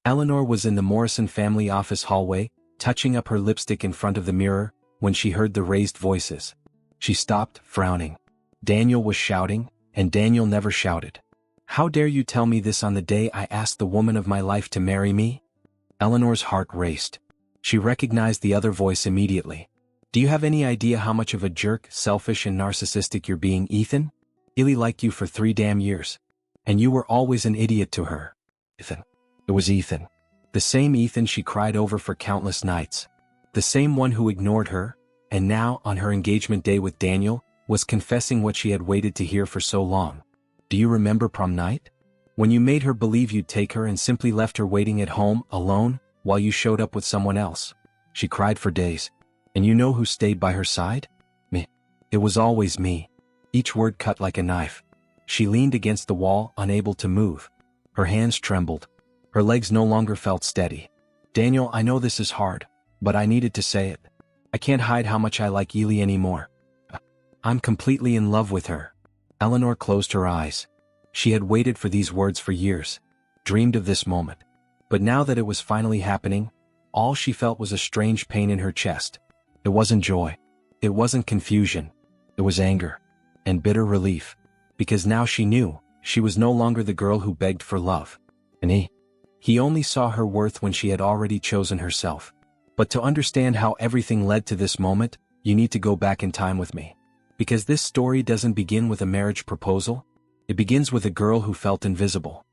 Eleanor was in the Morrison family office hallway, touching up her lipstick in front of the mirror, when she heard the raised voices. She stopped, frowning. Daniel was shouting, and Daniel never shouted. "How dare you tell me this on the day I asked the woman of my life to marry me?" Eleanor's heart raced. She recognized the other voice immediately. "Do you have any idea how much of a jerk, selfish and narcissistic you're being, Ethan? Illy liked you for 3 damn years. And you were always an idiot to her." Ethan. It was Ethan. The same Ethan she cried over for countless nights. The same one who ignored her, and now, on her engagement day with Daniel, was confessing what she had waited to hear for so long. "Do you remember prom night? When you made her believe you'd take her and simply left her waiting at home, alone, while you showed up with someone else?" She cried for days. "And you know who stayed by her side? Me. It was always me." Each word cut like a knife. She leaned against the wall, unable to move. Her hands trembled. Her legs no longer felt steady. "Daniel, I know this is hard, but I needed to say it. I can't hide how much I like Ely anymore. I'm completely in love with her." Eleanor closed her eyes. She had waited for these words for years, dreamed of this moment. But now that it was finally happening, all she felt was a strange pain in her chest. It wasn't joy. It wasn't confusion. It was anger. And bitter relief. Because now she knew, she was no longer the girl who begged for love. And he only saw her worth when she had already chosen herself. But to understand how everything led to this moment, you need to go back in time with me. Because this story doesn't begin with a marriage proposal, it begins with a girl who felt invisible.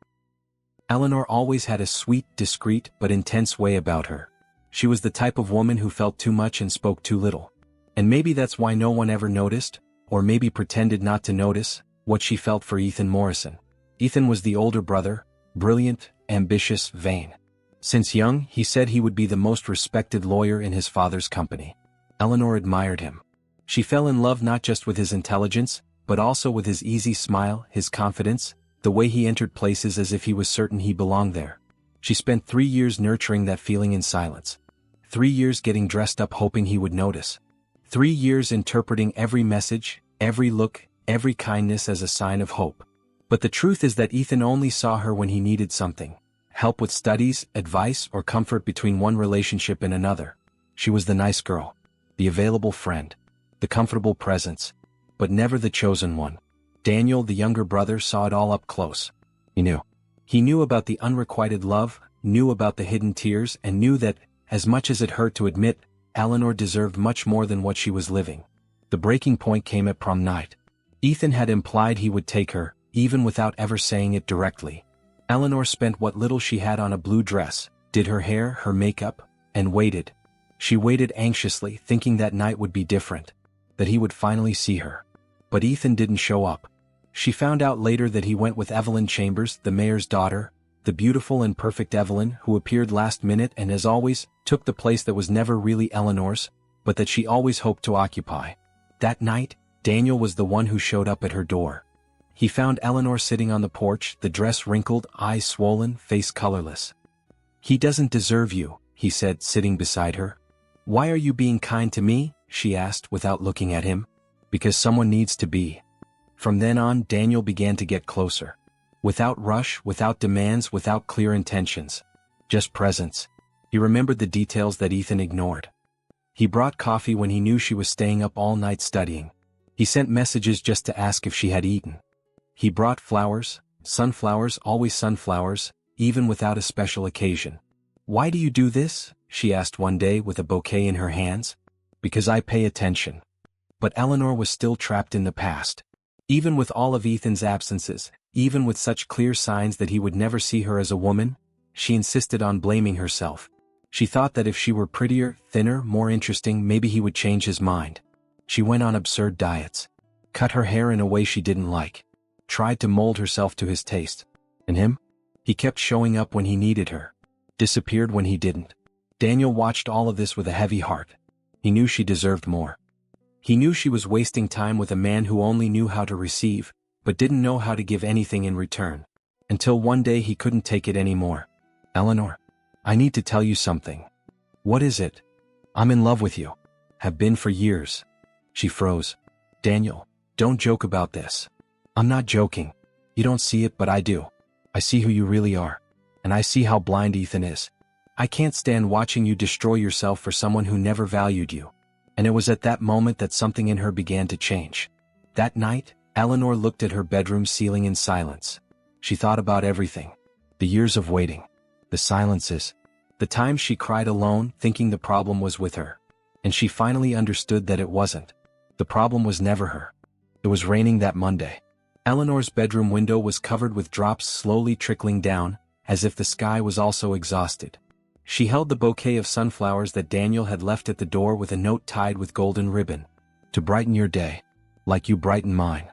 Eleanor always had a sweet, discreet, but intense way about her. She was the type of woman who felt too much and spoke too little. And maybe that's why no one ever noticed, or maybe pretended not to notice, what she felt for Ethan Morrison. Ethan was the older brother, brilliant, ambitious, vain. Since young, he said he would be the most respected lawyer in his father's company. Eleanor admired him. She fell in love not just with his intelligence, but also with his easy smile, his confidence, the way he entered places as if he was certain he belonged there. She spent 3 years nurturing that feeling in silence. 3 years getting dressed up hoping he would notice. 3 years interpreting every message, every look, every kindness as a sign of hope. But the truth is that Ethan only saw her when he needed something. Help with studies, advice, or comfort between one relationship and another. She was the nice girl. The available friend. The comfortable presence. But never the chosen one. Daniel, the younger brother, saw it all up close. He knew. He knew about the unrequited love, knew about the hidden tears, and knew that, as much as it hurt to admit, Eleanor deserved much more than what she was living. The breaking point came at prom night. Ethan had implied he would take her, even without ever saying it directly. Eleanor spent what little she had on a blue dress, did her hair, her makeup, and waited. She waited anxiously, thinking that night would be different, that he would finally see her. But Ethan didn't show up. She found out later that he went with Evelyn Chambers, the mayor's daughter, the beautiful and perfect Evelyn, who appeared last minute and, as always, took the place that was never really Eleanor's, but that she always hoped to occupy. That night, Daniel was the one who showed up at her door. He found Eleanor sitting on the porch, the dress wrinkled, eyes swollen, face colorless. "He doesn't deserve you," he said, sitting beside her. "Why are you being kind to me?" she asked without looking at him. "Because someone needs to be." From then on, Daniel began to get closer. Without rush, without demands, without clear intentions. Just presence. He remembered the details that Ethan ignored. He brought coffee when he knew she was staying up all night studying. He sent messages just to ask if she had eaten. He brought flowers, sunflowers, always sunflowers, even without a special occasion. "Why do you do this?" she asked one day with a bouquet in her hands. "Because I pay attention." But Eleanor was still trapped in the past. Even with all of Ethan's absences, even with such clear signs that he would never see her as a woman, she insisted on blaming herself. She thought that if she were prettier, thinner, more interesting, maybe he would change his mind. She went on absurd diets. Cut her hair in a way she didn't like. Tried to mold herself to his taste. And him? He kept showing up when he needed her. Disappeared when he didn't. Daniel watched all of this with a heavy heart. He knew she deserved more. He knew she was wasting time with a man who only knew how to receive, but didn't know how to give anything in return. Until one day he couldn't take it anymore. "Eleanor, I need to tell you something." "What is it?" "I'm in love with you. Have been for years." She froze. "Daniel, don't joke about this." "I'm not joking. You don't see it, but I do. I see who you really are. And I see how blind Ethan is. I can't stand watching you destroy yourself for someone who never valued you. And it was at that moment that something in her began to change. That night, Eleanor looked at her bedroom ceiling in silence. She thought about everything. The years of waiting. The silences. The times she cried alone, thinking the problem was with her. And she finally understood that it wasn't. The problem was never her. It was raining that Monday. Eleanor's bedroom window was covered with drops slowly trickling down, as if the sky was also exhausted. She held the bouquet of sunflowers that Daniel had left at the door with a note tied with golden ribbon. To brighten your day. Like you brighten mine.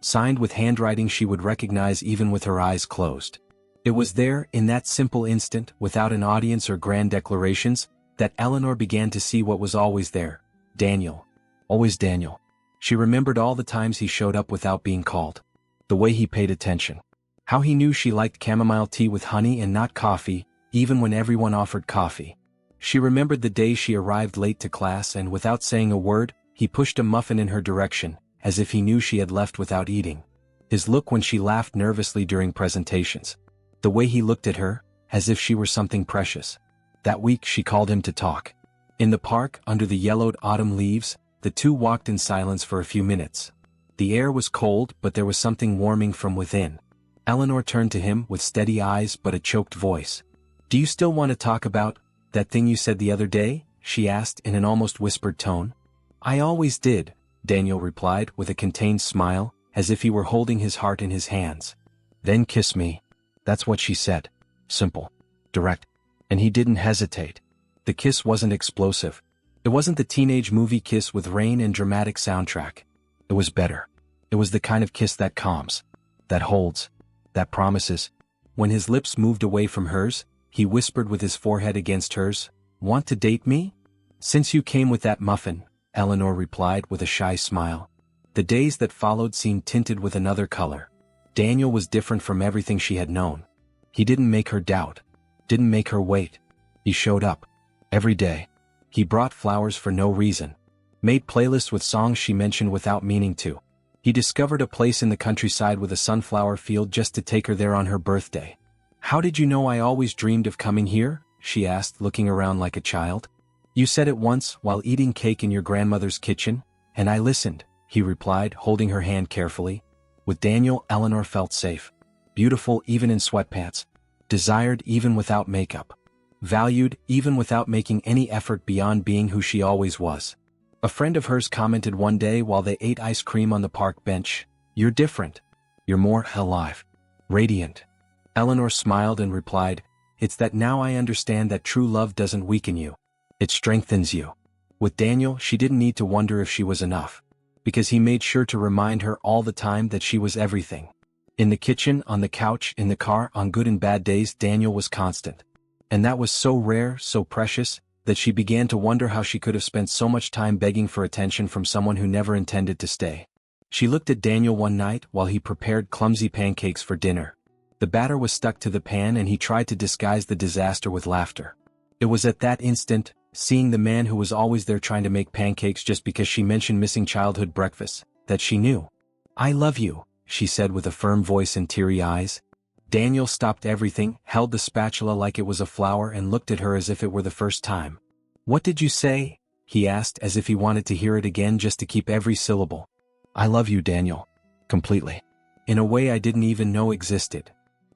Signed with handwriting she would recognize even with her eyes closed. It was there, in that simple instant, without an audience or grand declarations, that Eleanor began to see what was always there. Daniel. Always Daniel. She remembered all the times he showed up without being called. The way he paid attention. How he knew she liked chamomile tea with honey and not coffee, even when everyone offered coffee. She remembered the day she arrived late to class and without saying a word, he pushed a muffin in her direction, as if he knew she had left without eating. His look when she laughed nervously during presentations. The way he looked at her, as if she were something precious. That week she called him to talk. In the park, under the yellowed autumn leaves, the two walked in silence for a few minutes. The air was cold, but there was something warming from within. Eleanor turned to him with steady eyes but a choked voice. "Do you still want to talk about that thing you said the other day?" she asked in an almost whispered tone. "I always did," Daniel replied with a contained smile, as if he were holding his heart in his hands. "Then kiss me." That's what she said. Simple. Direct. And he didn't hesitate. The kiss wasn't explosive. It wasn't the teenage movie kiss with rain and dramatic soundtrack. It was better. It was the kind of kiss that calms, that holds, that promises. When his lips moved away from hers, he whispered with his forehead against hers, "Want to date me?" "Since you came with that muffin," Eleanor replied with a shy smile. The days that followed seemed tinted with another color. Daniel was different from everything she had known. He didn't make her doubt. Didn't make her wait. He showed up. Every day. He brought flowers for no reason. Made playlists with songs she mentioned without meaning to. He discovered a place in the countryside with a sunflower field just to take her there on her birthday. "How did you know I always dreamed of coming here?" she asked, looking around like a child. "You said it once while eating cake in your grandmother's kitchen, and I listened," he replied, holding her hand carefully. With Daniel, Eleanor felt safe. Beautiful even in sweatpants. Desired even without makeup. Valued even without making any effort beyond being who she always was. A friend of hers commented one day while they ate ice cream on the park bench, "You're different. You're more alive. Radiant." Eleanor smiled and replied, "It's that now I understand that true love doesn't weaken you. It strengthens you." With Daniel, she didn't need to wonder if she was enough. Because he made sure to remind her all the time that she was everything. In the kitchen, on the couch, in the car, on good and bad days, Daniel was constant. And that was so rare, so precious, that she began to wonder how she could have spent so much time begging for attention from someone who never intended to stay. She looked at Daniel one night while he prepared clumsy pancakes for dinner. The batter was stuck to the pan and he tried to disguise the disaster with laughter. It was at that instant, seeing the man who was always there trying to make pancakes just because she mentioned missing childhood breakfasts, that she knew. "I love you," she said with a firm voice and teary eyes. Daniel stopped everything, held the spatula like it was a flower and looked at her as if it were the first time. "What did you say?" he asked as if he wanted to hear it again just to keep every syllable. "I love you, Daniel. Completely. In a way I didn't even know existed."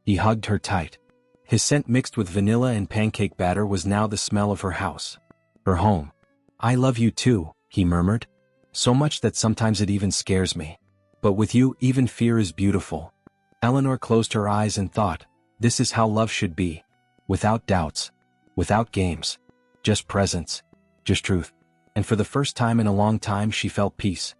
He hugged her tight. His scent mixed with vanilla and pancake batter was now the smell of her house. Her home. "I love you too," he murmured. "So much that sometimes it even scares me. But with you, even fear is beautiful." Eleanor closed her eyes and thought, this is how love should be. Without doubts. Without games. Just presence. Just truth. And for the first time in a long time she felt peace.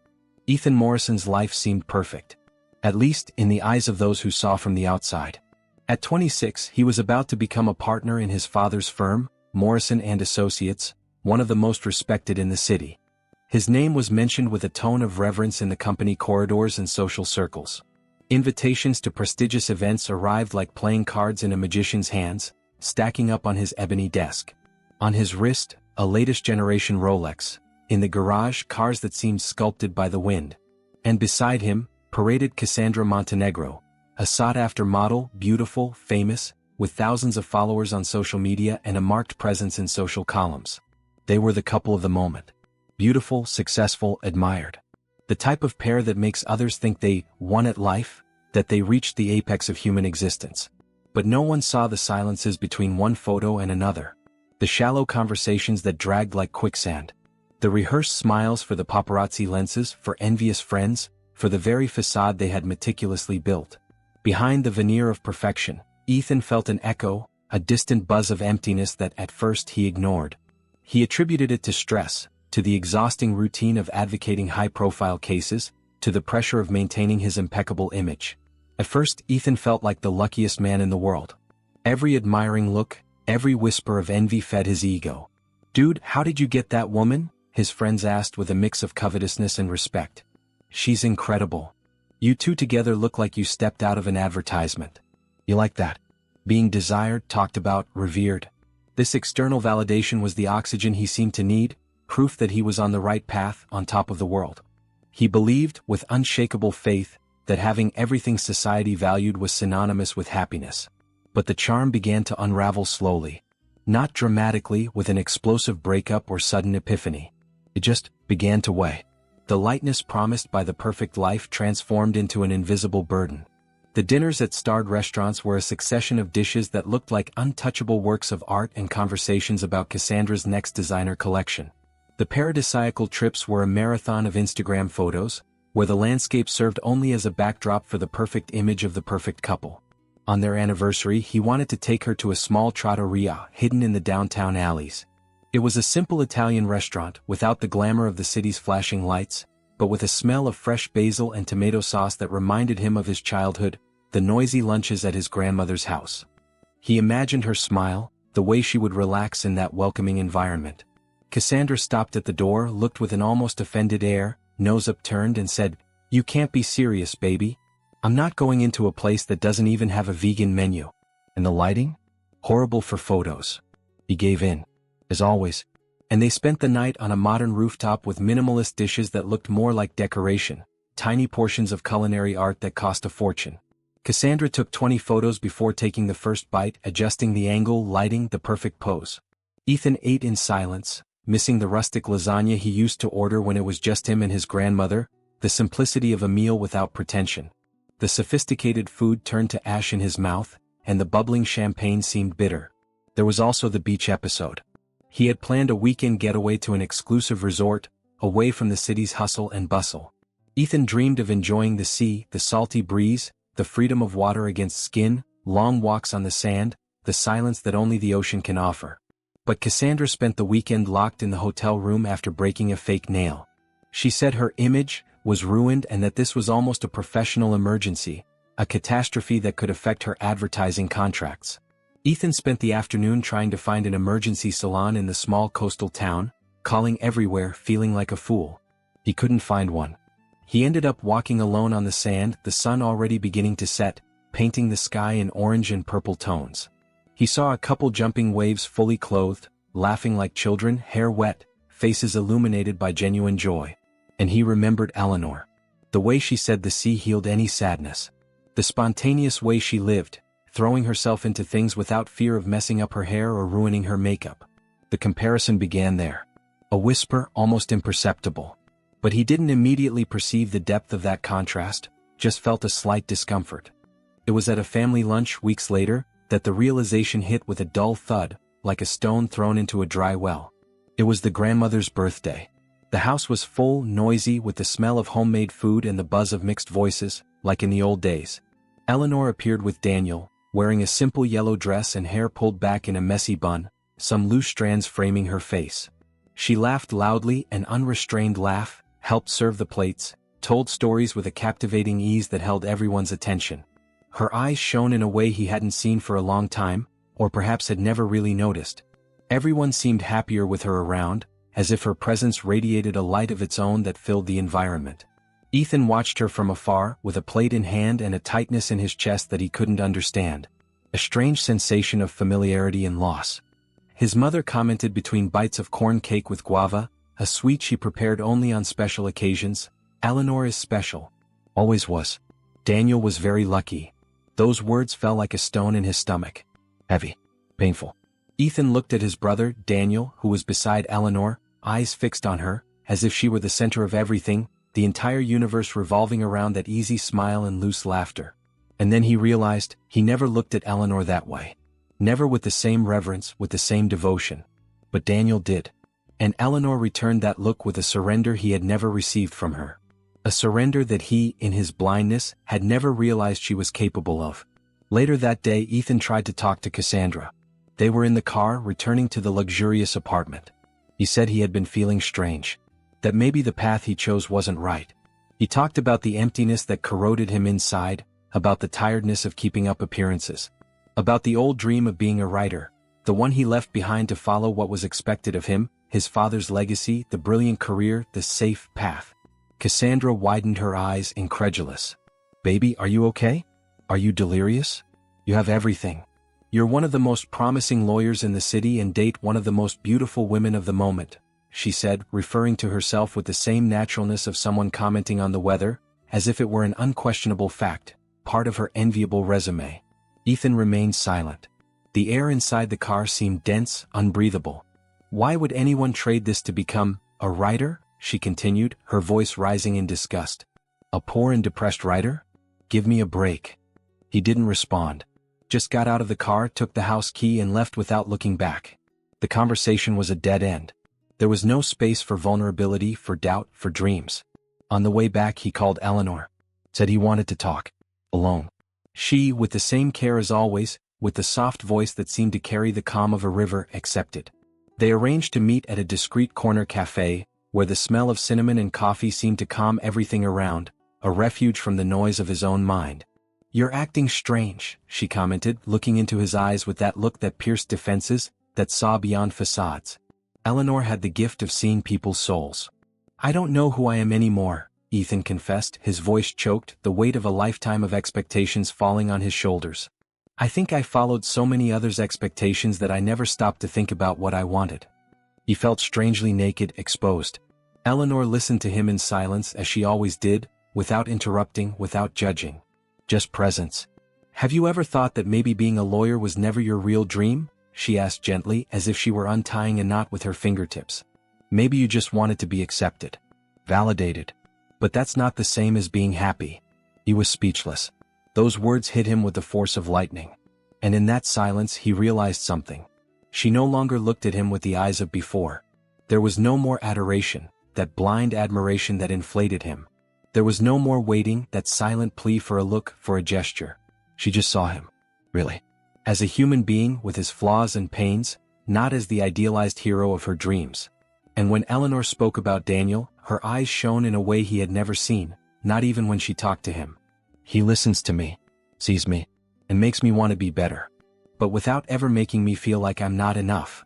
Ethan Morrison's life seemed perfect. At least, in the eyes of those who saw from the outside. At 26, he was about to become a partner in his father's firm, Morrison and Associates, one of the most respected in the city. His name was mentioned with a tone of reverence in the company corridors and social circles. Invitations to prestigious events arrived like playing cards in a magician's hands, stacking up on his ebony desk. On his wrist, a latest generation Rolex. In the garage, cars that seemed sculpted by the wind. And beside him, paraded Cassandra Montenegro, a sought-after model, beautiful, famous, with thousands of followers on social media and a marked presence in social columns. They were the couple of the moment. Beautiful, successful, admired. The type of pair that makes others think they won at life, that they reached the apex of human existence. But no one saw the silences between one photo and another. The shallow conversations that dragged like quicksand. The rehearsed smiles for the paparazzi lenses, for envious friends, for the very facade they had meticulously built. Behind the veneer of perfection, Ethan felt an echo, a distant buzz of emptiness that at first he ignored. He attributed it to stress, to the exhausting routine of advocating high-profile cases, to the pressure of maintaining his impeccable image. At first, Ethan felt like the luckiest man in the world. Every admiring look, every whisper of envy fed his ego. "Dude, how did you get that woman?" his friends asked with a mix of covetousness and respect. "She's incredible. You two together look like you stepped out of an advertisement." You like that? Being desired, talked about, revered. This external validation was the oxygen he seemed to need, proof that he was on the right path, on top of the world. He believed, with unshakable faith, that having everything society valued was synonymous with happiness. But the charm began to unravel slowly. Not dramatically, with an explosive breakup or sudden epiphany. It just began to weigh. The lightness promised by the perfect life transformed into an invisible burden. The dinners at starred restaurants were a succession of dishes that looked like untouchable works of art and conversations about Cassandra's next designer collection. The paradisiacal trips were a marathon of Instagram photos, where the landscape served only as a backdrop for the perfect image of the perfect couple. On their anniversary, he wanted to take her to a small trattoria hidden in the downtown alleys. It was a simple Italian restaurant, without the glamour of the city's flashing lights, but with a smell of fresh basil and tomato sauce that reminded him of his childhood, the noisy lunches at his grandmother's house. He imagined her smile, the way she would relax in that welcoming environment. Cassandra stopped at the door, looked with an almost offended air, nose upturned, and said, "You can't be serious, baby. I'm not going into a place that doesn't even have a vegan menu." And the lighting? Horrible for photos. He gave in. As always. And they spent the night on a modern rooftop with minimalist dishes that looked more like decoration, tiny portions of culinary art that cost a fortune. Cassandra took 20 photos before taking the first bite, adjusting the angle, lighting, the perfect pose. Ethan ate in silence, missing the rustic lasagna he used to order when it was just him and his grandmother, the simplicity of a meal without pretension. The sophisticated food turned to ash in his mouth, and the bubbling champagne seemed bitter. There was also the beach episode. He had planned a weekend getaway to an exclusive resort, away from the city's hustle and bustle. Ethan dreamed of enjoying the sea, the salty breeze, the freedom of water against skin, long walks on the sand, the silence that only the ocean can offer. But Cassandra spent the weekend locked in the hotel room after breaking a fake nail. She said her image was ruined and that this was almost a professional emergency, a catastrophe that could affect her advertising contracts. Ethan spent the afternoon trying to find an emergency salon in the small coastal town, calling everywhere, feeling like a fool. He couldn't find one. He ended up walking alone on the sand, the sun already beginning to set, painting the sky in orange and purple tones. He saw a couple jumping waves fully clothed, laughing like children, hair wet, faces illuminated by genuine joy. And he remembered Eleanor. The way she said the sea healed any sadness. The spontaneous way she lived, throwing herself into things without fear of messing up her hair or ruining her makeup. The comparison began there. A whisper, almost imperceptible. But he didn't immediately perceive the depth of that contrast, just felt a slight discomfort. It was at a family lunch weeks later that the realization hit with a dull thud, like a stone thrown into a dry well. It was the grandmother's birthday. The house was full, noisy, with the smell of homemade food and the buzz of mixed voices, like in the old days. Eleanor appeared with Daniel, wearing a simple yellow dress and hair pulled back in a messy bun, some loose strands framing her face. She laughed loudly, an unrestrained laugh, helped serve the plates, told stories with a captivating ease that held everyone's attention. Her eyes shone in a way he hadn't seen for a long time, or perhaps had never really noticed. Everyone seemed happier with her around, as if her presence radiated a light of its own that filled the environment. Ethan watched her from afar, with a plate in hand and a tightness in his chest that he couldn't understand. A strange sensation of familiarity and loss. His mother commented between bites of corn cake with guava, a sweet she prepared only on special occasions, "Eleanor is special. Always was. Daniel was very lucky." Those words fell like a stone in his stomach. Heavy. Painful. Ethan looked at his brother, Daniel, who was beside Eleanor, eyes fixed on her, as if she were the center of everything, the entire universe revolving around that easy smile and loose laughter. And then he realized he never looked at Eleanor that way. Never with the same reverence, with the same devotion. But Daniel did. And Eleanor returned that look with a surrender he had never received from her. A surrender that he, in his blindness, had never realized she was capable of. Later that day, Ethan tried to talk to Cassandra. They were in the car, returning to the luxurious apartment. He said he had been feeling strange. That maybe the path he chose wasn't right. He talked about the emptiness that corroded him inside, about the tiredness of keeping up appearances. About the old dream of being a writer, the one he left behind to follow what was expected of him, his father's legacy, the brilliant career, the safe path. Cassandra widened her eyes, incredulous. "Baby, are you okay? Are you delirious? You have everything. You're one of the most promising lawyers in the city and date one of the most beautiful women of the moment," she said, referring to herself with the same naturalness of someone commenting on the weather, as if it were an unquestionable fact, part of her enviable resume. Ethan remained silent. The air inside the car seemed dense, unbreathable. "Why would anyone trade this to become a writer?" she continued, her voice rising in disgust. "A poor and depressed writer? Give me a break." He didn't respond. Just got out of the car, took the house key and left without looking back. The conversation was a dead end. There was no space for vulnerability, for doubt, for dreams. On the way back he called Eleanor. Said he wanted to talk. Alone. She, with the same care as always, with the soft voice that seemed to carry the calm of a river, accepted. They arranged to meet at a discreet corner cafe, where the smell of cinnamon and coffee seemed to calm everything around, a refuge from the noise of his own mind. "You're acting strange," she commented, looking into his eyes with that look that pierced defenses, that saw beyond facades. Eleanor had the gift of seeing people's souls. "I don't know who I am anymore," Ethan confessed, his voice choked, the weight of a lifetime of expectations falling on his shoulders. "I think I followed so many others' expectations that I never stopped to think about what I wanted." He felt strangely naked, exposed. Eleanor listened to him in silence as she always did, without interrupting, without judging. Just presence. "Have you ever thought that maybe being a lawyer was never your real dream?" she asked gently, as if she were untying a knot with her fingertips. "Maybe you just wanted to be accepted. Validated. But that's not the same as being happy." He was speechless. Those words hit him with the force of lightning. And in that silence he realized something. She no longer looked at him with the eyes of before. There was no more adoration, that blind admiration that inflated him. There was no more waiting, that silent plea for a look, for a gesture. She just saw him. Really. As a human being with his flaws and pains, not as the idealized hero of her dreams. And when Eleanor spoke about Daniel, her eyes shone in a way he had never seen, not even when she talked to him. "He listens to me, sees me, and makes me want to be better. But without ever making me feel like I'm not enough."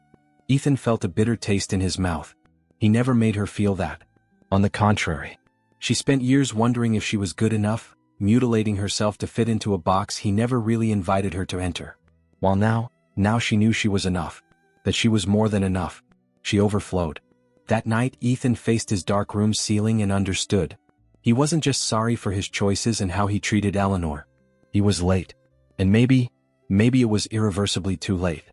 Ethan felt a bitter taste in his mouth. He never made her feel that. On the contrary. She spent years wondering if she was good enough, mutilating herself to fit into a box he never really invited her to enter. While now she knew she was enough. That she was more than enough. She overflowed. That night Ethan faced his dark room ceiling and understood. He wasn't just sorry for his choices and how he treated Eleanor. He was late. And maybe it was irreversibly too late.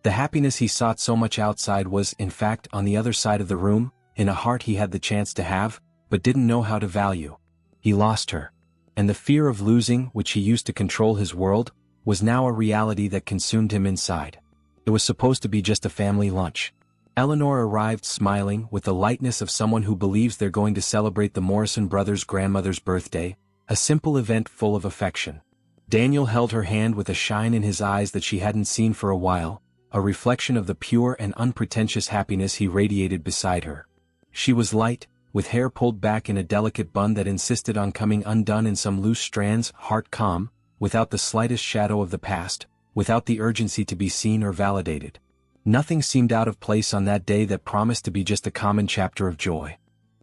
The happiness he sought so much outside was, in fact, on the other side of the room, in a heart he had the chance to have, but didn't know how to value. He lost her. And the fear of losing, which he used to control his world, was now a reality that consumed him inside. It was supposed to be just a family lunch. Eleanor arrived smiling, with the lightness of someone who believes they're going to celebrate the Morrison brothers' grandmother's birthday, a simple event full of affection. Daniel held her hand with a shine in his eyes that she hadn't seen for a while, a reflection of the pure and unpretentious happiness he radiated beside her. She was light, with hair pulled back in a delicate bun that insisted on coming undone in some loose strands, heart calm, without the slightest shadow of the past, without the urgency to be seen or validated. Nothing seemed out of place on that day that promised to be just a common chapter of joy.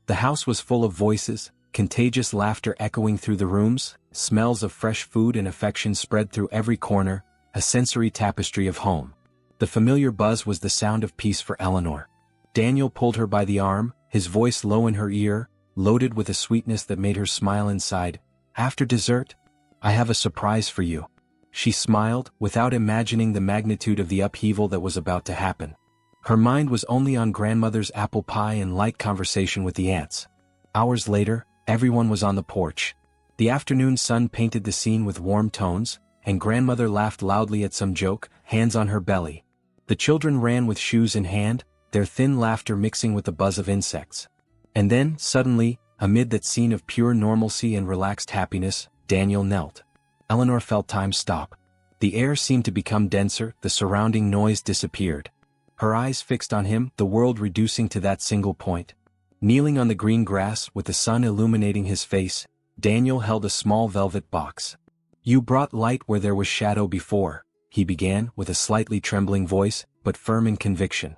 The house was full of voices, contagious laughter echoing through the rooms, smells of fresh food and affection spread through every corner, a sensory tapestry of home. The familiar buzz was the sound of peace for Eleanor. Daniel pulled her by the arm, his voice low in her ear, loaded with a sweetness that made her smile inside. "After dessert, I have a surprise for you." She smiled, without imagining the magnitude of the upheaval that was about to happen. Her mind was only on grandmother's apple pie and light conversation with the aunts. Hours later, everyone was on the porch. The afternoon sun painted the scene with warm tones, and grandmother laughed loudly at some joke, hands on her belly. The children ran with shoes in hand, their thin laughter mixing with the buzz of insects. And then, suddenly, amid that scene of pure normalcy and relaxed happiness, Daniel knelt. Eleanor felt time stop. The air seemed to become denser, the surrounding noise disappeared. Her eyes fixed on him, the world reducing to that single point. Kneeling on the green grass, with the sun illuminating his face, Daniel held a small velvet box. "You brought light where there was shadow before," he began, with a slightly trembling voice, but firm in conviction.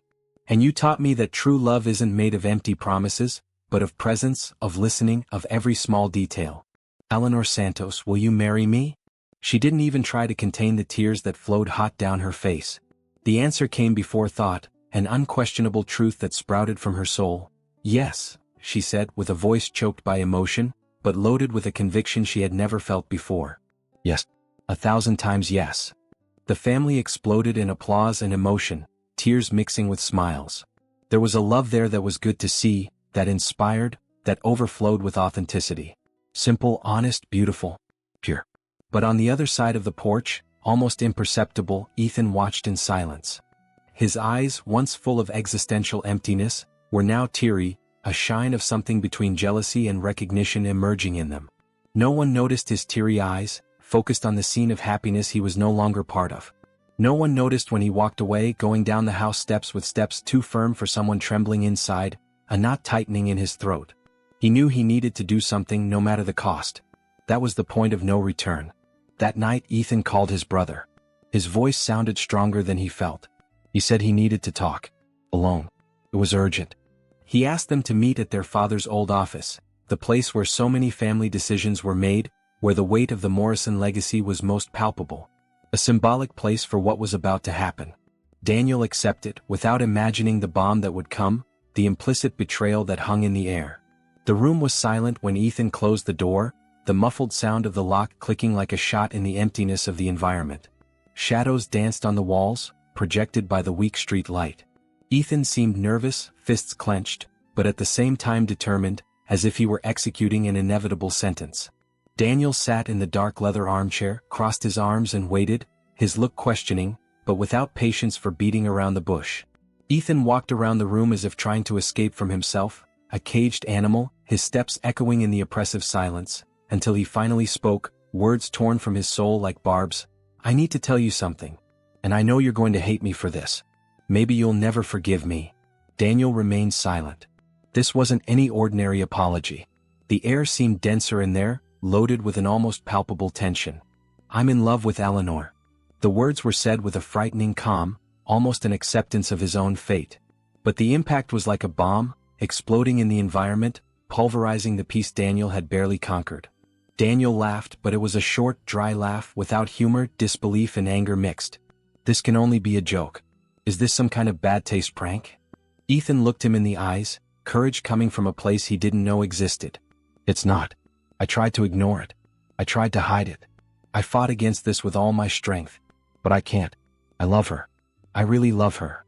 "And you taught me that true love isn't made of empty promises, but of presence, of listening, of every small detail. Eleanor Santos, will you marry me?" She didn't even try to contain the tears that flowed hot down her face. The answer came before thought, an unquestionable truth that sprouted from her soul. "Yes," she said, with a voice choked by emotion, but loaded with a conviction she had never felt before. "Yes. 1,000 times yes." The family exploded in applause and emotion, tears mixing with smiles. There was a love there that was good to see, that inspired, that overflowed with authenticity. Simple, honest, beautiful, pure. But on the other side of the porch, almost imperceptible, Ethan watched in silence. His eyes, once full of existential emptiness, were now teary, a shine of something between jealousy and recognition emerging in them. No one noticed his teary eyes, focused on the scene of happiness he was no longer part of. No one noticed when he walked away, going down the house steps with steps too firm for someone trembling inside, a knot tightening in his throat. He knew he needed to do something no matter the cost. That was the point of no return. That night Ethan called his brother. His voice sounded stronger than he felt. He said he needed to talk. Alone. It was urgent. He asked them to meet at their father's old office, the place where so many family decisions were made, where the weight of the Morrison legacy was most palpable. A symbolic place for what was about to happen. Daniel accepted, without imagining the bomb that would come, the implicit betrayal that hung in the air. The room was silent when Ethan closed the door, the muffled sound of the lock clicking like a shot in the emptiness of the environment. Shadows danced on the walls, projected by the weak street light. Ethan seemed nervous, fists clenched, but at the same time determined, as if he were executing an inevitable sentence. Daniel sat in the dark leather armchair, crossed his arms and waited, his look questioning, but without patience for beating around the bush. Ethan walked around the room as if trying to escape from himself, a caged animal, his steps echoing in the oppressive silence, until he finally spoke, words torn from his soul like barbs. "I need to tell you something. And I know you're going to hate me for this. Maybe you'll never forgive me." Daniel remained silent. This wasn't any ordinary apology. The air seemed denser in there, loaded with an almost palpable tension. "I'm in love with Eleanor." The words were said with a frightening calm, almost an acceptance of his own fate. But the impact was like a bomb, exploding in the environment, pulverizing the peace Daniel had barely conquered. Daniel laughed, but it was a short, dry laugh without humor, disbelief and anger mixed. "This can only be a joke. Is this some kind of bad taste prank?" Ethan looked him in the eyes, courage coming from a place he didn't know existed. "It's not. I tried to ignore it. I tried to hide it. I fought against this with all my strength. But I can't. I love her. I really love her."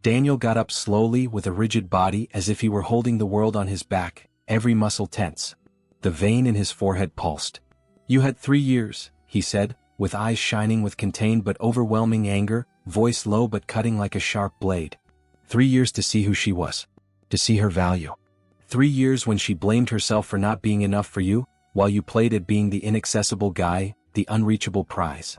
Daniel got up slowly with a rigid body as if he were holding the world on his back, every muscle tense. The vein in his forehead pulsed. "You had 3 years," he said, with eyes shining with contained but overwhelming anger, voice low but cutting like a sharp blade. 3 years to see who she was. To see her value. 3 years when she blamed herself for not being enough for you, while you played at being the inaccessible guy, the unreachable prize.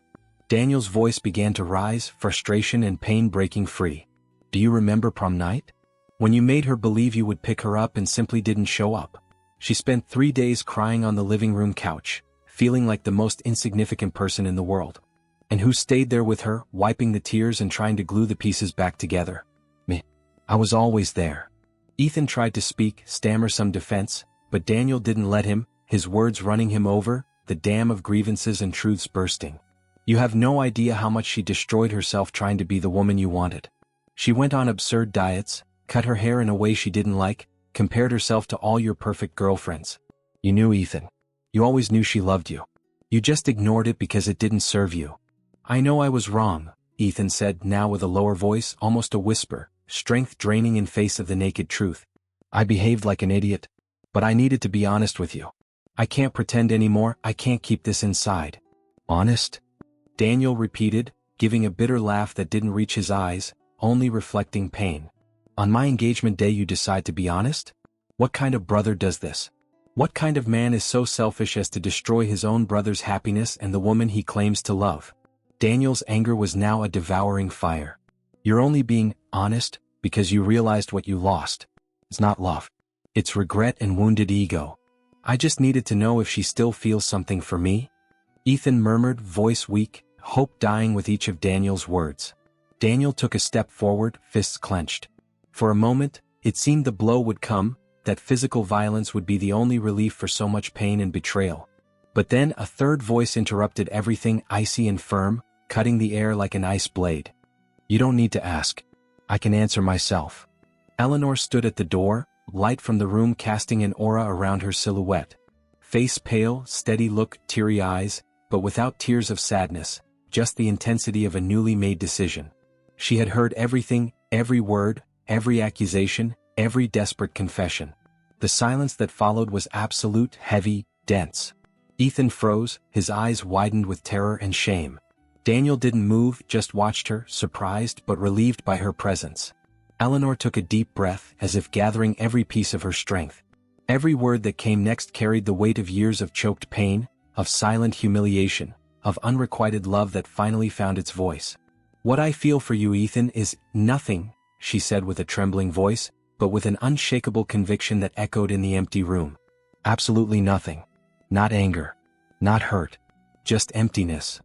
Daniel's voice began to rise, frustration and pain breaking free. "Do you remember prom night? When you made her believe you would pick her up and simply didn't show up? She spent 3 days crying on the living room couch, feeling like the most insignificant person in the world. And who stayed there with her, wiping the tears and trying to glue the pieces back together? Me. I was always there." Ethan tried to speak, stammer some defense, but Daniel didn't let him, his words running him over, the dam of grievances and truths bursting. "You have no idea how much she destroyed herself trying to be the woman you wanted. She went on absurd diets, cut her hair in a way she didn't like, compared herself to all your perfect girlfriends. You knew, Ethan. You always knew she loved you. You just ignored it because it didn't serve you. I know I was wrong, Ethan said, now with a lower voice, almost a whisper, strength draining in face of the naked truth. I behaved like an idiot. But I needed to be honest with you. I can't pretend anymore, I can't keep this inside. Honest? Daniel repeated, giving a bitter laugh that didn't reach his eyes, only reflecting pain. On my engagement day you decide to be honest? What kind of brother does this? What kind of man is so selfish as to destroy his own brother's happiness and the woman he claims to love? Daniel's anger was now a devouring fire. You're only being honest because you realized what you lost. It's not love. It's regret and wounded ego. I just needed to know if she still feels something for me. Ethan murmured, voice weak, hope dying with each of Daniel's words. Daniel took a step forward, fists clenched. For a moment, it seemed the blow would come, that physical violence would be the only relief for so much pain and betrayal. But then a third voice interrupted everything, icy and firm, cutting the air like an ice blade. You don't need to ask. I can answer myself. Eleanor stood at the door, light from the room casting an aura around her silhouette. Face pale, steady look, teary eyes, but without tears of sadness, just the intensity of a newly made decision. She had heard everything, every word, every accusation, every desperate confession. The silence that followed was absolute, heavy, dense. Ethan froze, his eyes widened with terror and shame. Daniel didn't move, just watched her, surprised but relieved by her presence. Eleanor took a deep breath, as if gathering every piece of her strength. Every word that came next carried the weight of years of choked pain, of silent humiliation, of unrequited love that finally found its voice. What I feel for you, Ethan, is nothing, she said with a trembling voice, but with an unshakable conviction that echoed in the empty room. Absolutely nothing. Not anger. Not hurt. Just emptiness.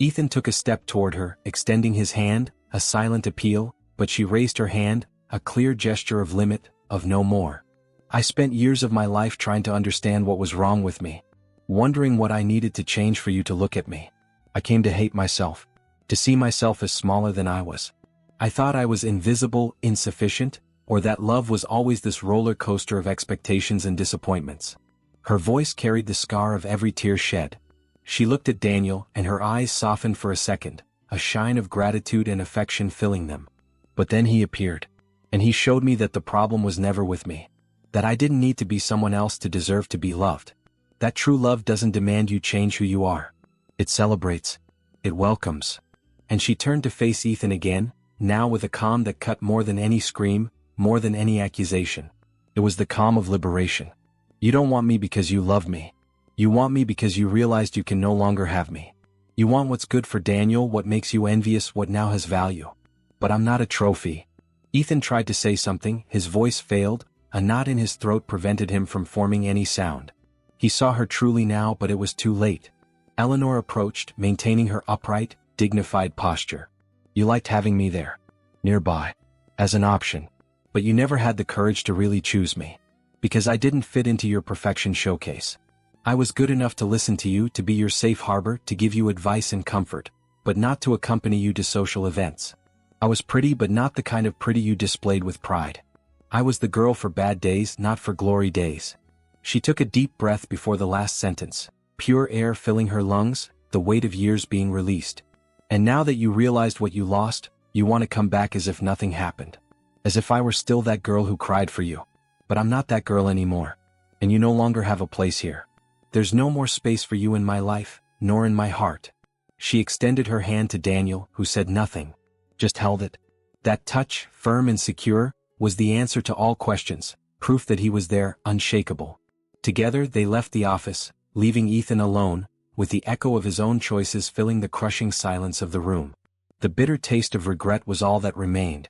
Ethan took a step toward her, extending his hand, a silent appeal, but she raised her hand, a clear gesture of limit, of no more. I spent years of my life trying to understand what was wrong with me, wondering what I needed to change for you to look at me. I came to hate myself, to see myself as smaller than I was. I thought I was invisible, insufficient, or that love was always this roller coaster of expectations and disappointments. Her voice carried the scar of every tear shed. She looked at Daniel, and her eyes softened for a second, a shine of gratitude and affection filling them. But then he appeared, and he showed me that the problem was never with me, that I didn't need to be someone else to deserve to be loved. That true love doesn't demand you change who you are. It celebrates. It welcomes. And she turned to face Ethan again, now with a calm that cut more than any scream, more than any accusation. It was the calm of liberation. You don't want me because you love me. You want me because you realized you can no longer have me. You want what's good for Daniel, what makes you envious, what now has value. But I'm not a trophy. Ethan tried to say something, his voice failed, a knot in his throat prevented him from forming any sound. He saw her truly now, but it was too late. Eleanor approached, maintaining her upright, dignified posture. You liked having me there, nearby, as an option. But you never had the courage to really choose me. Because I didn't fit into your perfection showcase. I was good enough to listen to you, to be your safe harbor, to give you advice and comfort, but not to accompany you to social events. I was pretty, but not the kind of pretty you displayed with pride. I was the girl for bad days, not for glory days. She took a deep breath before the last sentence, pure air filling her lungs, the weight of years being released. And now that you realized what you lost, you want to come back as if nothing happened. As if I were still that girl who cried for you. But I'm not that girl anymore. And you no longer have a place here. There's no more space for you in my life, nor in my heart. She extended her hand to Daniel, who said nothing. Just held it. That touch, firm and secure, was the answer to all questions, proof that he was there, unshakable. Together they left the office, leaving Ethan alone, with the echo of his own choices filling the crushing silence of the room. The bitter taste of regret was all that remained.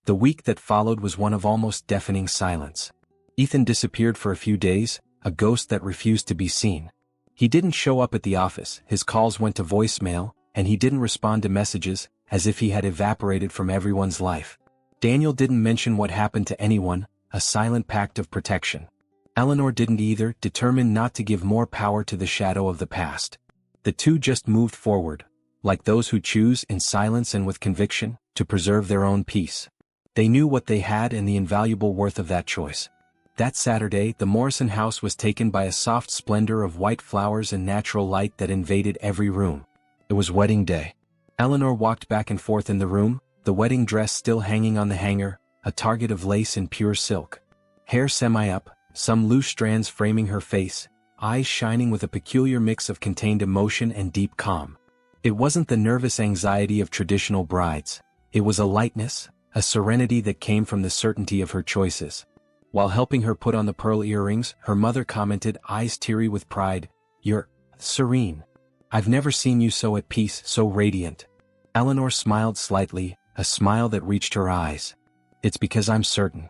The week that followed was one of almost deafening silence. Ethan disappeared for a few days, a ghost that refused to be seen. He didn't show up at the office, his calls went to voicemail, and he didn't respond to messages, as if he had evaporated from everyone's life. Daniel didn't mention what happened to anyone, a silent pact of protection. Eleanor didn't either, determined not to give more power to the shadow of the past. The two just moved forward, like those who choose, in silence and with conviction, to preserve their own peace. They knew what they had and the invaluable worth of that choice. That Saturday, the Morrison house was taken by a soft splendor of white flowers and natural light that invaded every room. It was wedding day. Eleanor walked back and forth in the room, the wedding dress still hanging on the hanger, a target of lace and pure silk. Hair semi-up, some loose strands framing her face, eyes shining with a peculiar mix of contained emotion and deep calm. It wasn't the nervous anxiety of traditional brides. It was a lightness, a serenity that came from the certainty of her choices. While helping her put on the pearl earrings, her mother commented, eyes teary with pride, "You're serene. I've never seen you so at peace, so radiant." Eleanor smiled slightly, a smile that reached her eyes. "It's because I'm certain.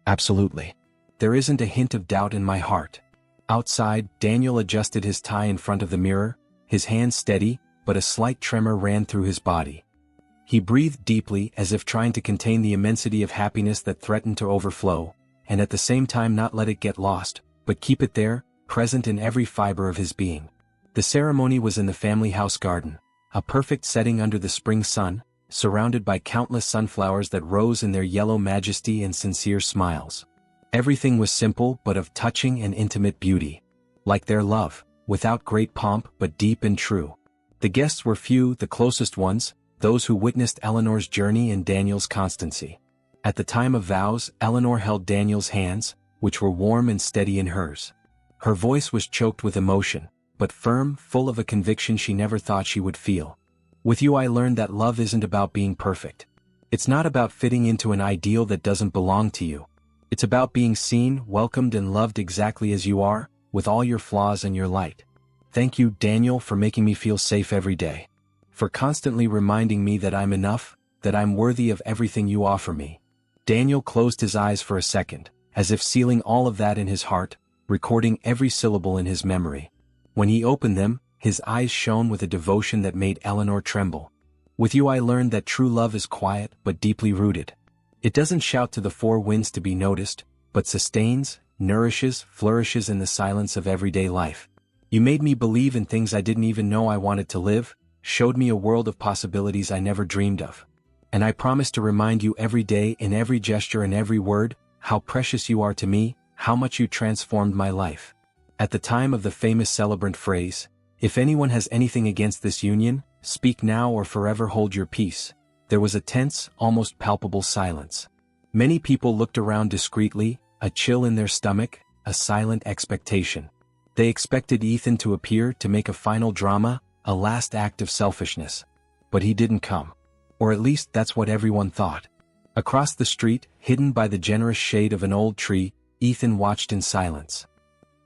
Absolutely. There isn't a hint of doubt in my heart." Outside, Daniel adjusted his tie in front of the mirror, his hands steady, but a slight tremor ran through his body. He breathed deeply as if trying to contain the immensity of happiness that threatened to overflow, and at the same time not let it get lost, but keep it there, present in every fiber of his being. The ceremony was in the family house garden, a perfect setting under the spring sun, surrounded by countless sunflowers that rose in their yellow majesty and sincere smiles. Everything was simple but of touching and intimate beauty. Like their love, without great pomp but deep and true. The guests were few, the closest ones, those who witnessed Eleanor's journey and Daniel's constancy. At the time of vows, Eleanor held Daniel's hands, which were warm and steady in hers. Her voice was choked with emotion, but firm, full of a conviction she never thought she would feel. "With you I learned that love isn't about being perfect. It's not about fitting into an ideal that doesn't belong to you. It's about being seen, welcomed and loved exactly as you are, with all your flaws and your light. Thank you, Daniel, for making me feel safe every day. For constantly reminding me that I'm enough, that I'm worthy of everything you offer me." Daniel closed his eyes for a second, as if sealing all of that in his heart, recording every syllable in his memory. When he opened them, his eyes shone with a devotion that made Eleanor tremble. "With you I learned that true love is quiet but deeply rooted. It doesn't shout to the four winds to be noticed, but sustains, nourishes, flourishes in the silence of everyday life. You made me believe in things I didn't even know I wanted to live, showed me a world of possibilities I never dreamed of. And I promise to remind you every day in every gesture and every word, how precious you are to me, how much you transformed my life." At the time of the famous celebrant phrase, "If anyone has anything against this union, speak now or forever hold your peace," there was a tense, almost palpable silence. Many people looked around discreetly, a chill in their stomach, a silent expectation. They expected Ethan to appear to make a final drama, a last act of selfishness. But he didn't come. Or at least that's what everyone thought. Across the street, hidden by the generous shade of an old tree, Ethan watched in silence.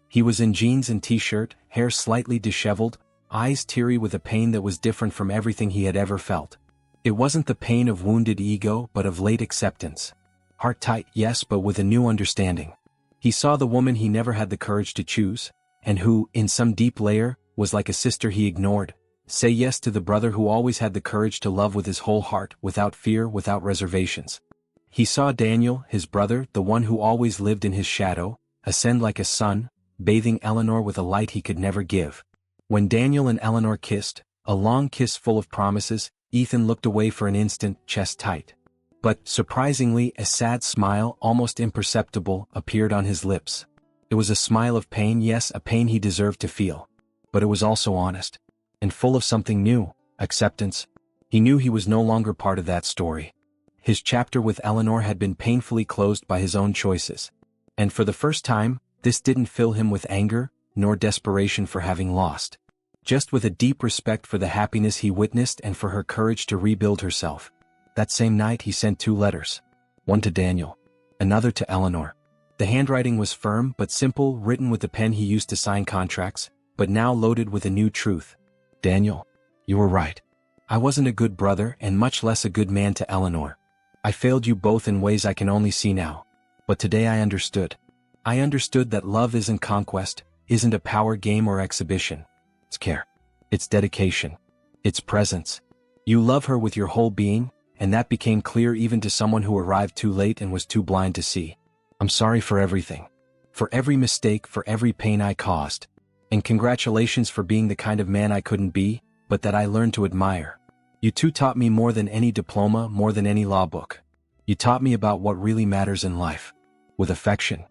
He was in jeans and t-shirt, hair slightly disheveled, eyes teary with a pain that was different from everything he had ever felt. It wasn't the pain of wounded ego but of late acceptance. Heart tight, yes, but with a new understanding. He saw the woman he never had the courage to choose, and who, in some deep layer, was like a sister he ignored. Say yes to the brother who always had the courage to love with his whole heart, without fear, without reservations. He saw Daniel, his brother, the one who always lived in his shadow, ascend like a sun, bathing Eleanor with a light he could never give. When Daniel and Eleanor kissed, a long kiss full of promises, Ethan looked away for an instant, chest tight. But, surprisingly, a sad smile, almost imperceptible, appeared on his lips. It was a smile of pain, yes, a pain he deserved to feel. But it was also honest. And full of something new, acceptance. He knew he was no longer part of that story. His chapter with Eleanor had been painfully closed by his own choices. And for the first time, this didn't fill him with anger, nor desperation for having lost. Just with a deep respect for the happiness he witnessed and for her courage to rebuild herself. That same night he sent 2 letters. One to Daniel. Another to Eleanor. The handwriting was firm but simple, written with the pen he used to sign contracts, but now loaded with a new truth. "Daniel, you were right. I wasn't a good brother and much less a good man to Eleanor. I failed you both in ways I can only see now. But today I understood. I understood that love isn't conquest, isn't a power game or exhibition. It's care. It's dedication. It's presence. You love her with your whole being, and that became clear even to someone who arrived too late and was too blind to see. I'm sorry for everything. For every mistake, for every pain I caused. And congratulations for being the kind of man I couldn't be, but that I learned to admire. You two taught me more than any diploma, more than any law book. You taught me about what really matters in life. With affection.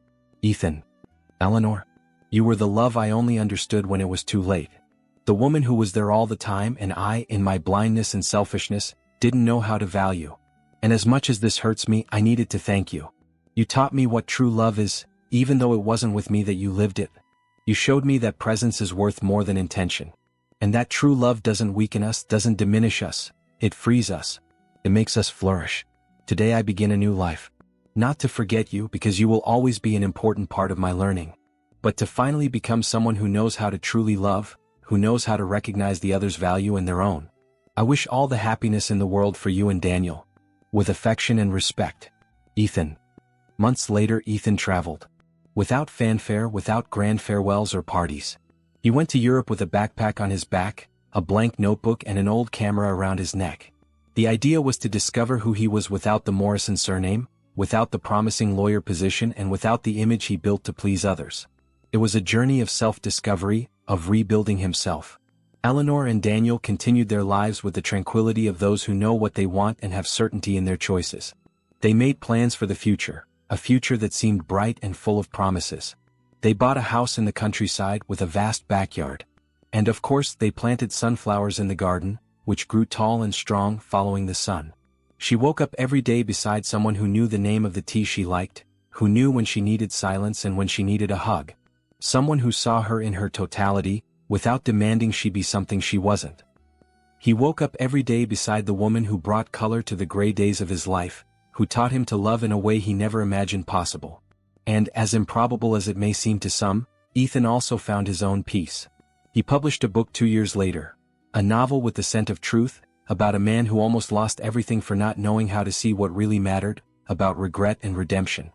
Ethan. Eleanor. You were the love I only understood when it was too late. The woman who was there all the time and I, in my blindness and selfishness, didn't know how to value. And as much as this hurts me, I needed to thank you. You taught me what true love is, even though it wasn't with me that you lived it. You showed me that presence is worth more than intention. And that true love doesn't weaken us, doesn't diminish us, it frees us. It makes us flourish. Today I begin a new life. Not to forget you because you will always be an important part of my learning. But to finally become someone who knows how to truly love, who knows how to recognize the other's value and their own. I wish all the happiness in the world for you and Daniel. With affection and respect. Ethan. Months later, Ethan traveled. Without fanfare, without grand farewells or parties. He went to Europe with a backpack on his back, a blank notebook and an old camera around his neck. The idea was to discover who he was without the Morrison surname, without the promising lawyer position and without the image he built to please others. It was a journey of self-discovery, of rebuilding himself. Eleanor and Daniel continued their lives with the tranquility of those who know what they want and have certainty in their choices. They made plans for the future, a future that seemed bright and full of promises. They bought a house in the countryside with a vast backyard. And of course they planted sunflowers in the garden, which grew tall and strong following the sun. She woke up every day beside someone who knew the name of the tea she liked, who knew when she needed silence and when she needed a hug. Someone who saw her in her totality, without demanding she be something she wasn't. He woke up every day beside the woman who brought color to the gray days of his life, who taught him to love in a way he never imagined possible. And, as improbable as it may seem to some, Ethan also found his own peace. He published a book 2 years later, a novel with the scent of truth, about a man who almost lost everything for not knowing how to see what really mattered, about regret and redemption.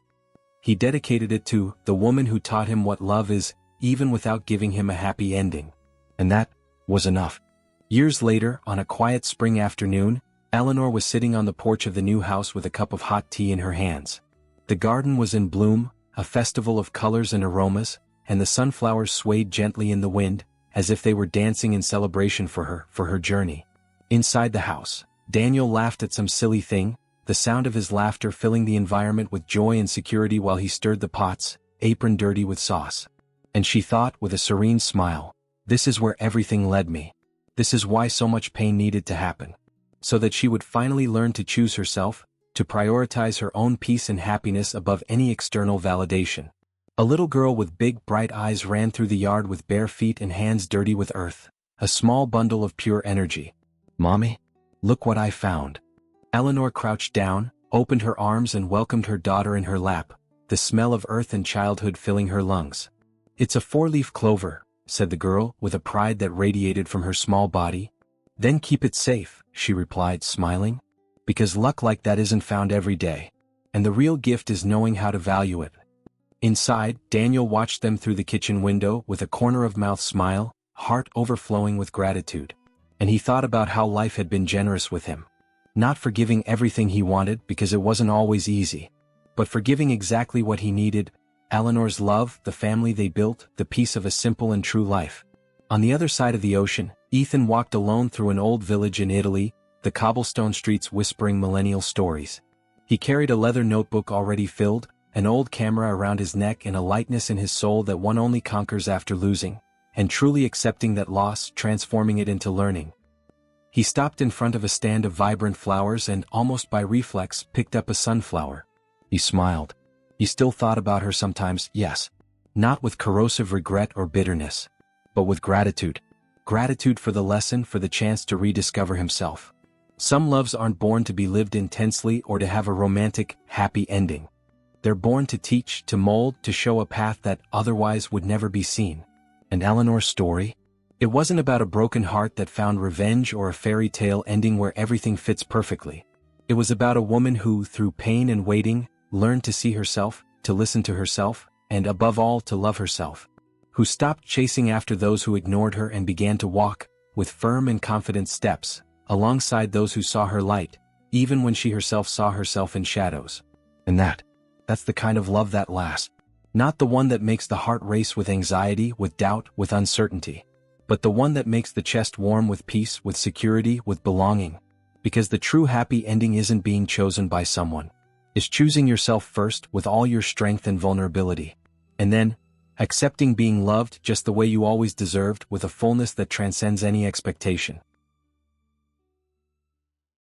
He dedicated it to the woman who taught him what love is, even without giving him a happy ending. And that was enough. Years later, on a quiet spring afternoon, Eleanor was sitting on the porch of the new house with a cup of hot tea in her hands. The garden was in bloom, a festival of colors and aromas, and the sunflowers swayed gently in the wind, as if they were dancing in celebration for her journey. Inside the house, Daniel laughed at some silly thing, the sound of his laughter filling the environment with joy and security while he stirred the pots, apron dirty with sauce. And she thought, with a serene smile, this is where everything led me. This is why so much pain needed to happen. So that she would finally learn to choose herself, to prioritize her own peace and happiness above any external validation. A little girl with big bright eyes ran through the yard with bare feet and hands dirty with earth, a small bundle of pure energy. Mommy, look what I found. Eleanor crouched down, opened her arms and welcomed her daughter in her lap, the smell of earth and childhood filling her lungs. It's a 4-leaf clover, said the girl, with a pride that radiated from her small body. Then keep it safe, she replied, smiling. Because luck like that isn't found every day. And the real gift is knowing how to value it. Inside, Daniel watched them through the kitchen window with a corner-of-mouth smile, heart overflowing with gratitude. And he thought about how life had been generous with him. Not for giving everything he wanted because it wasn't always easy. But for giving exactly what he needed, Eleanor's love, the family they built, the peace of a simple and true life. On the other side of the ocean, Ethan walked alone through an old village in Italy, the cobblestone streets whispering millennial stories. He carried a leather notebook already filled, an old camera around his neck and a lightness in his soul that one only conquers after losing, and truly accepting that loss, transforming it into learning. He stopped in front of a stand of vibrant flowers and, almost by reflex, picked up a sunflower. He smiled. He still thought about her sometimes, yes. Not with corrosive regret or bitterness, but with gratitude. Gratitude for the lesson, for the chance to rediscover himself. Some loves aren't born to be lived intensely or to have a romantic, happy ending. They're born to teach, to mold, to show a path that otherwise would never be seen. And Eleanor's story? It wasn't about a broken heart that found revenge or a fairy tale ending where everything fits perfectly. It was about a woman who, through pain and waiting, learned to see herself, to listen to herself, and above all to love herself. Who stopped chasing after those who ignored her and began to walk, with firm and confident steps, alongside those who saw her light, even when she herself saw herself in shadows. And that's the kind of love that lasts. Not the one that makes the heart race with anxiety, with doubt, with uncertainty. But the one that makes the chest warm with peace, with security, with belonging. Because the true happy ending isn't being chosen by someone. It's choosing yourself first with all your strength and vulnerability. And then, Accepting being loved just the way you always deserved with a fullness that transcends any expectation.